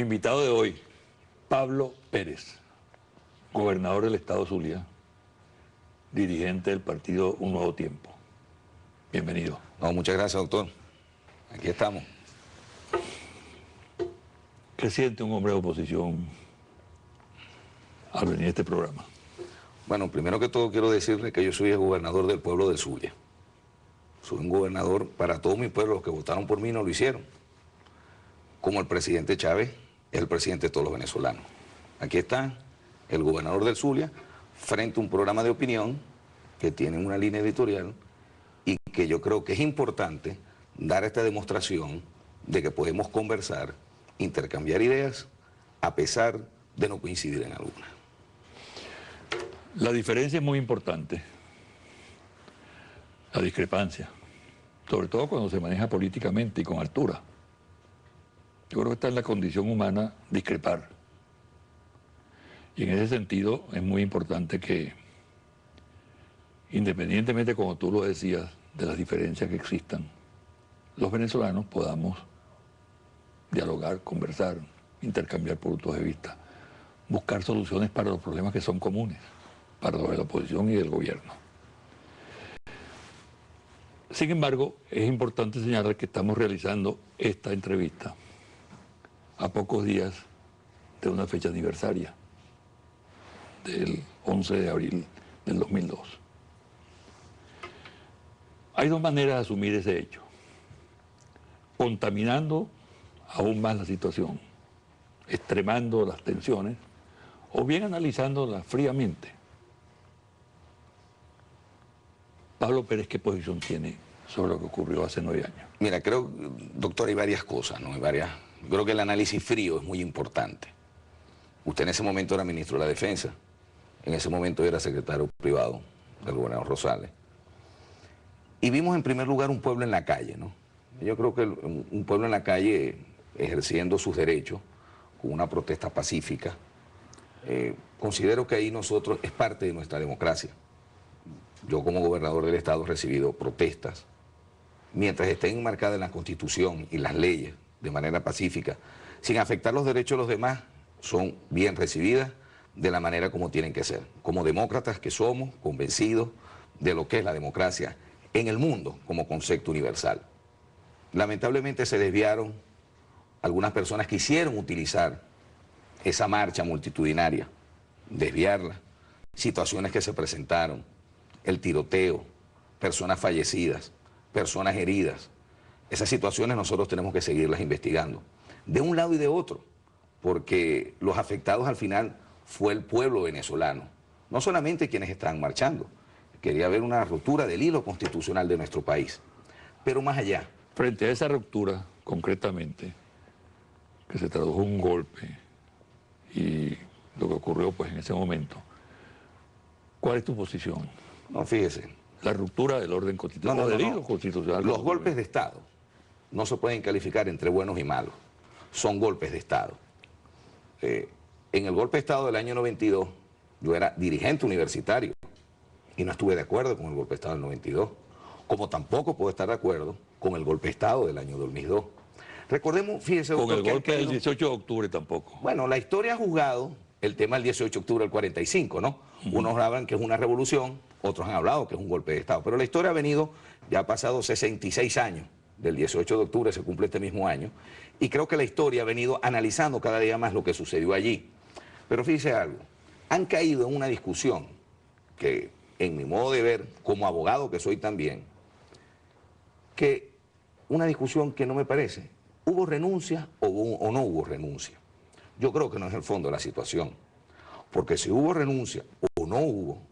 Mi invitado de hoy, Pablo Pérez, gobernador del estado Zulia, dirigente del partido Un Nuevo Tiempo. Bienvenido. No, muchas gracias, doctor. Aquí estamos. ¿Qué siente un hombre de oposición al venir a este programa? Bueno, primero que todo quiero decirle que yo soy el gobernador del pueblo del Zulia. Soy un gobernador para todo mi pueblo. Los que votaron por mí no lo hicieron. Como el presidente Chávez es el presidente de todos los venezolanos. Aquí está el gobernador del Zulia frente a un programa de opinión que tiene una línea editorial y que yo creo que es importante dar esta demostración de que podemos conversar, intercambiar ideas, a pesar de no coincidir en alguna. La diferencia es muy importante, la discrepancia, sobre todo cuando se maneja políticamente y con altura. Yo creo que está en la condición humana discrepar. Y en ese sentido es muy importante que, independientemente, como tú lo decías, de las diferencias que existan, los venezolanos podamos dialogar, conversar, intercambiar puntos de vista, buscar soluciones para los problemas que son comunes, para los de la oposición y del gobierno. Sin embargo, es importante señalar que estamos realizando esta entrevista a pocos días de una fecha aniversaria, del 11 de abril del 2002. Hay dos maneras de asumir ese hecho: contaminando aún más la situación, extremando las tensiones, o bien analizándolas fríamente. Pablo Pérez, ¿qué posición tiene sobre lo que ocurrió hace 9 años? Mira, creo, doctor, hay varias cosas, ¿no? Creo que el análisis frío es muy importante. Usted en ese momento era ministro de la Defensa, en ese momento era secretario privado del gobernador Rosales. Y vimos en primer lugar un pueblo en la calle, ¿no? Yo creo que un pueblo en la calle ejerciendo sus derechos con una protesta pacífica. Considero que ahí nosotros es parte de nuestra democracia. Yo como gobernador del estado he recibido protestas. Mientras estén enmarcadas en la Constitución y las leyes de manera pacífica, sin afectar los derechos de los demás, son bien recibidas de la manera como tienen que ser. Como demócratas que somos, convencidos de lo que es la democracia en el mundo como concepto universal. Lamentablemente se desviaron algunas personas que quisieron utilizar esa marcha multitudinaria, desviarla, situaciones que se presentaron, el tiroteo, personas fallecidas, personas heridas. Esas situaciones nosotros tenemos que seguirlas investigando, de un lado y de otro, porque los afectados al final fue el pueblo venezolano, no solamente quienes estaban marchando. Quería ver una ruptura del hilo constitucional de nuestro país, pero más allá. Frente a esa ruptura, concretamente, que se tradujo en un golpe y lo que ocurrió pues en ese momento, ¿cuál es tu posición? No, fíjese. La ruptura del orden constitucional, del hilo constitucional. Los golpes de Estado no se pueden calificar entre buenos y malos, son golpes de Estado. En el golpe de Estado del año 92, yo era dirigente universitario y no estuve de acuerdo con el golpe de Estado del 92, como tampoco puedo estar de acuerdo con el golpe de Estado del año 2002. Recordemos, fíjese, con doctor, el golpe del 18 de octubre tampoco. Bueno, la historia ha juzgado el tema del 18 de octubre del 45, ¿no? Unos hablan que es una revolución, otros han hablado que es un golpe de Estado, pero la historia ha venido, ya ha pasado 66 años, del 18 de octubre se cumple este mismo año, y creo que la historia ha venido analizando cada día más lo que sucedió allí. Pero fíjese algo, han caído en una discusión que, en mi modo de ver, como abogado que soy también, que una discusión que no me parece, ¿hubo renuncia o no hubo renuncia? Yo creo que no es el fondo de la situación, porque si hubo renuncia o no hubo,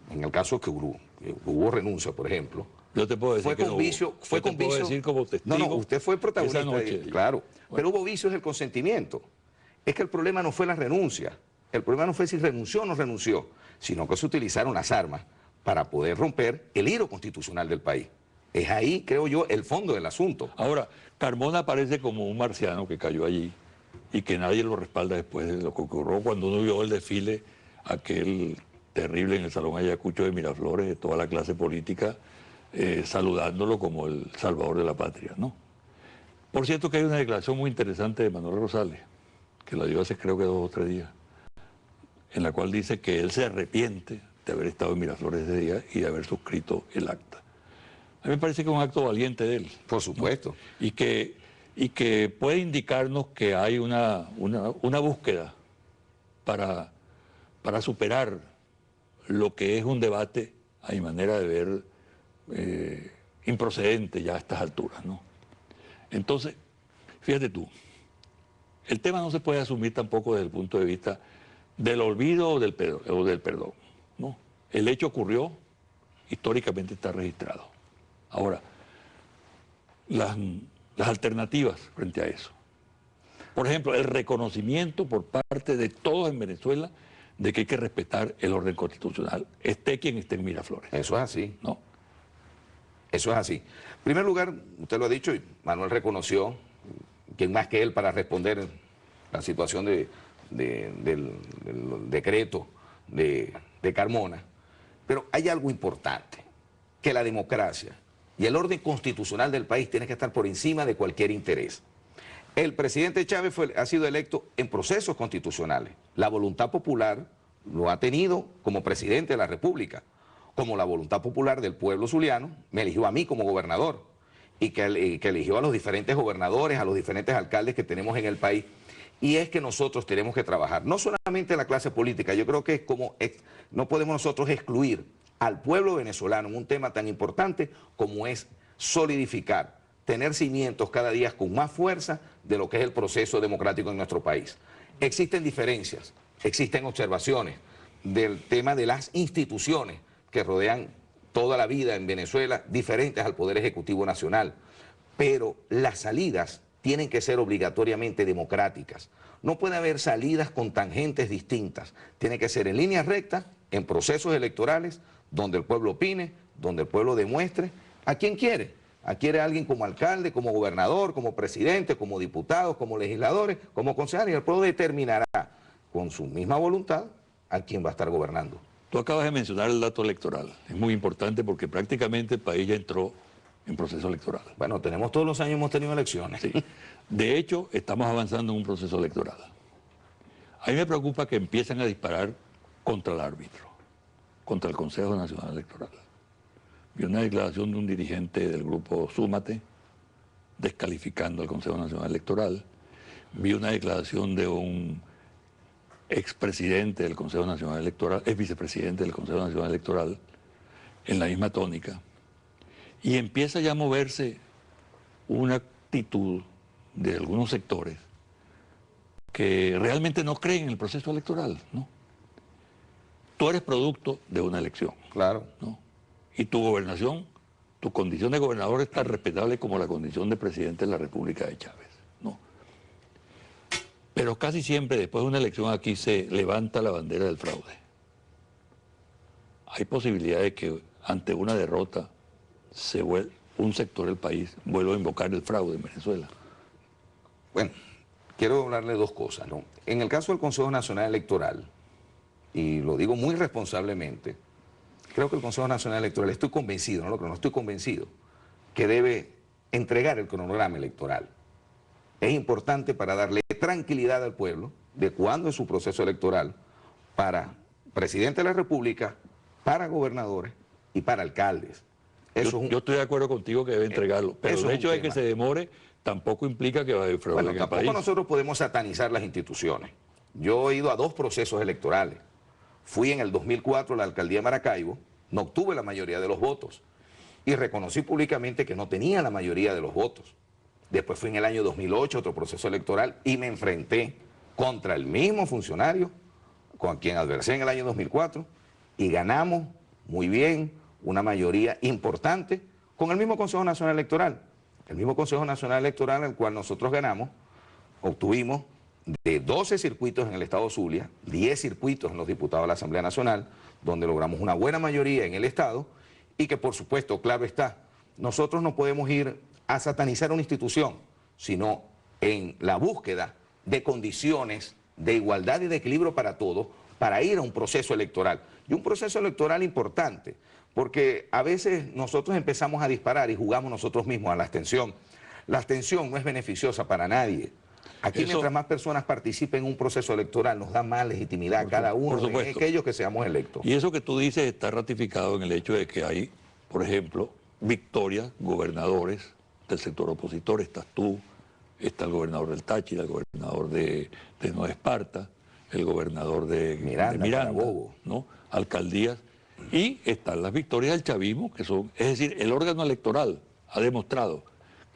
en el caso que hubo renuncia, por ejemplo, yo te puedo decir fue que con no vicio, hubo. fue Yo te con puedo vicio. decir como testigo. No, usted fue protagonista esa noche, claro, bueno. Pero hubo vicios del consentimiento. Es que el problema no fue la renuncia, el problema no fue si renunció o no renunció, sino que se utilizaron las armas para poder romper el hilo constitucional del país. Es ahí, creo yo, el fondo del asunto. Ahora, Carmona aparece como un marciano que cayó allí y que nadie lo respalda después de lo que ocurrió cuando uno vio el desfile aquel terrible en el Salón Ayacucho de Miraflores, de toda la clase política, saludándolo como el salvador de la patria, ¿no? Por cierto que hay una declaración muy interesante de Manuel Rosales, que lo dio hace creo que 2 o 3 días, en la cual dice que él se arrepiente de haber estado en Miraflores ese día y de haber suscrito el acta. A mí me parece que es un acto valiente de él. Por supuesto. ¿No? Y que puede indicarnos que hay una búsqueda para superar lo que es un debate, a mi manera de ver, improcedente ya a estas alturas, ¿no? Entonces, fíjate tú, el tema no se puede asumir tampoco desde el punto de vista del olvido o del perdón, ¿no? El hecho ocurrió, históricamente está registrado. Ahora, las alternativas frente a eso. Por ejemplo, el reconocimiento por parte de todos en Venezuela de que hay que respetar el orden constitucional, esté quien esté en Miraflores. Eso es así. ¿No? Eso es así. En primer lugar, usted lo ha dicho y Manuel reconoció, quién más que él para responder la situación del decreto de Carmona. Pero hay algo importante, que la democracia y el orden constitucional del país tiene que estar por encima de cualquier interés. El presidente Chávez ha sido electo en procesos constitucionales. La voluntad popular lo ha tenido como presidente de la República, como la voluntad popular del pueblo zuliano me eligió a mí como gobernador y que eligió a los diferentes gobernadores, a los diferentes alcaldes que tenemos en el país. Y es que nosotros tenemos que trabajar, no solamente la clase política, yo creo que no podemos nosotros excluir al pueblo venezolano en un tema tan importante como es solidificar, tener cimientos cada día con más fuerza de lo que es el proceso democrático en nuestro país. Existen diferencias, existen observaciones del tema de las instituciones que rodean toda la vida en Venezuela, diferentes al Poder Ejecutivo Nacional, pero las salidas tienen que ser obligatoriamente democráticas. No puede haber salidas con tangentes distintas, tiene que ser en línea recta, en procesos electorales, donde el pueblo opine, donde el pueblo demuestre a quién quiere. Quiere a alguien como alcalde, como gobernador, como presidente, como diputados, como legisladores, como concejales, y el pueblo determinará con su misma voluntad a quién va a estar gobernando. Tú acabas de mencionar el dato electoral, es muy importante porque prácticamente el país ya entró en proceso electoral. Bueno, todos los años hemos tenido elecciones. Sí. De hecho, estamos avanzando en un proceso electoral. A mí me preocupa que empiezan a disparar contra el árbitro, contra el Consejo Nacional Electoral. Vi una declaración de un dirigente del grupo Súmate, descalificando al Consejo Nacional Electoral. Vi una declaración de un expresidente del Consejo Nacional Electoral, vicepresidente del Consejo Nacional Electoral, en la misma tónica. Y empieza ya a moverse una actitud de algunos sectores que realmente no creen en el proceso electoral, ¿no? Tú eres producto de una elección. Claro. ¿No? Y tu gobernación, tu condición de gobernador es tan respetable como la condición de presidente de la República de Chávez, ¿no? Pero casi siempre después de una elección aquí se levanta la bandera del fraude. Hay posibilidad de que ante una derrota un sector del país vuelva a invocar el fraude en Venezuela. Bueno, quiero hablarle dos cosas, ¿no? En el caso del Consejo Nacional Electoral, y lo digo muy responsablemente, creo que el Consejo Nacional Electoral, estoy convencido, no estoy convencido, que debe entregar el cronograma electoral. Es importante para darle tranquilidad al pueblo de cuándo es su proceso electoral para presidente de la República, para gobernadores y para alcaldes. Yo estoy de acuerdo contigo que debe entregarlo, pero el hecho de que se demore tampoco implica que va a haber fraude en el país. Tampoco nosotros podemos satanizar las instituciones. Yo he ido a 2 procesos electorales. Fui en el 2004 a la alcaldía de Maracaibo, no obtuve la mayoría de los votos y reconocí públicamente que no tenía la mayoría de los votos. Después fui en el año 2008 a otro proceso electoral y me enfrenté contra el mismo funcionario con quien adversé en el año 2004 y ganamos muy bien, una mayoría importante con el mismo Consejo Nacional Electoral. El mismo Consejo Nacional Electoral al cual nosotros ganamos, obtuvimos de 12 circuitos en el estado Zulia, 10 circuitos en los diputados de la Asamblea Nacional, donde logramos una buena mayoría en el estado y que por supuesto, claro está, nosotros no podemos ir a satanizar una institución, sino en la búsqueda de condiciones de igualdad y de equilibrio para todos, para ir a un proceso electoral. Y un proceso electoral importante, porque a veces nosotros empezamos a disparar y jugamos nosotros mismos a la abstención. La abstención no es beneficiosa para nadie. Aquí mientras más personas participen en un proceso electoral nos da más legitimidad a cada uno de aquellos que seamos electos. Y eso que tú dices está ratificado en el hecho de que hay, por ejemplo, victorias, gobernadores del sector opositor. Estás tú, está el gobernador del Táchira, el gobernador de Nueva Esparta, el gobernador de Miranda, ¿no? Alcaldías. Y están las victorias del chavismo, que son, es decir, el órgano electoral ha demostrado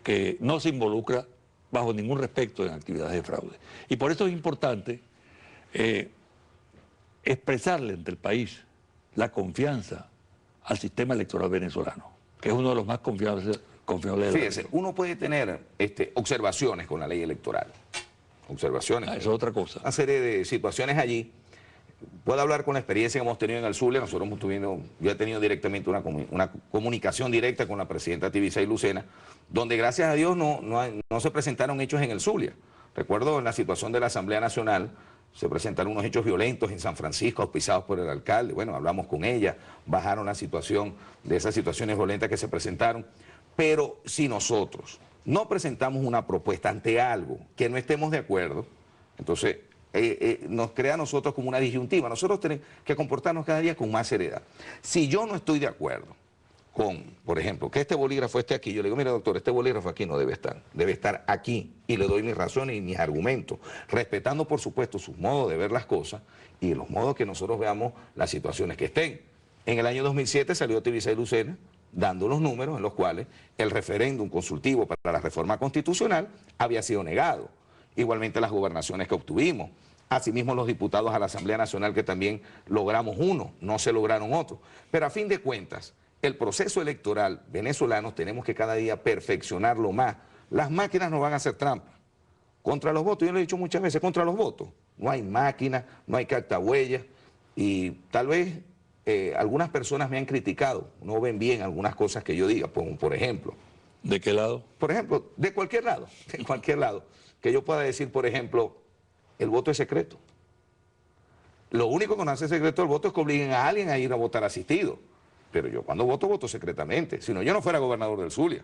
que no se involucra bajo ningún respecto en actividades de fraude. Y por eso es importante expresarle ante el país la confianza al sistema electoral venezolano, que es uno de los más confiables de la Fíjese, uno puede tener observaciones con la ley electoral, observaciones. Eso es otra cosa. Una serie de situaciones allí. Puedo hablar con la experiencia que hemos tenido en el Zulia. Nosotros yo he tenido directamente una comunicación directa con la presidenta Tibisay Lucena, donde gracias a Dios no se presentaron hechos en el Zulia. Recuerdo en la situación de la Asamblea Nacional, se presentaron unos hechos violentos en San Francisco, auspiciados por el alcalde. Bueno, hablamos con ella, bajaron la situación de esas situaciones violentas que se presentaron. Pero si nosotros no presentamos una propuesta ante algo que no estemos de acuerdo, entonces nos crea a nosotros como una disyuntiva. Nosotros tenemos que comportarnos cada día con más seriedad. Si yo no estoy de acuerdo con, por ejemplo, que este bolígrafo esté aquí, yo le digo, mira doctor, este bolígrafo aquí no debe estar aquí, y le doy mis razones y mis argumentos, respetando por supuesto sus modos de ver las cosas y los modos que nosotros veamos las situaciones que estén. En el año 2007 salió Tibisay Lucena dando los números en los cuales el referéndum consultivo para la reforma constitucional había sido negado. Igualmente las gobernaciones que obtuvimos, asimismo los diputados a la Asamblea Nacional que también logramos uno, no se lograron otros. Pero a fin de cuentas, el proceso electoral venezolano tenemos que cada día perfeccionarlo más. Las máquinas no van a hacer trampa. Contra los votos, yo lo he dicho muchas veces, contra los votos. No hay máquina, no hay cartahuellas y tal vez algunas personas me han criticado, no ven bien algunas cosas que yo diga, por ejemplo. ¿De qué lado? Por ejemplo, de cualquier lado, que yo pueda decir, por ejemplo, el voto es secreto. Lo único que nos hace secreto el voto es que obliguen a alguien a ir a votar asistido. Pero yo cuando voto secretamente. Si no, yo no fuera gobernador del Zulia.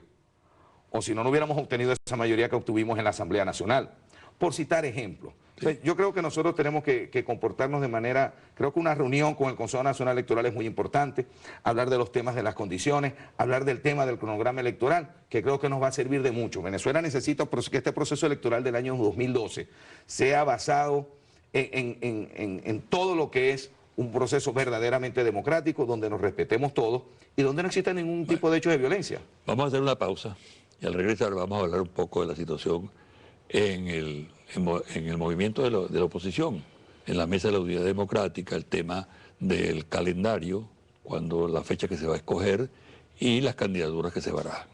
O si no, no hubiéramos obtenido esa mayoría que obtuvimos en la Asamblea Nacional. Por citar ejemplos. Sí. O sea, yo creo que nosotros tenemos que comportarnos de manera, creo que una reunión con el Consejo Nacional Electoral es muy importante, hablar de los temas de las condiciones, hablar del tema del cronograma electoral, que creo que nos va a servir de mucho. Venezuela necesita que este proceso electoral del año 2012 sea basado en todo lo que es un proceso verdaderamente democrático, donde nos respetemos todos y donde no exista ningún tipo de hechos de violencia. Vamos a hacer una pausa y al regresar vamos a hablar un poco de la situación en el movimiento de la oposición, en la mesa de la unidad democrática, el tema del calendario, cuando la fecha que se va a escoger y las candidaturas que se barajan.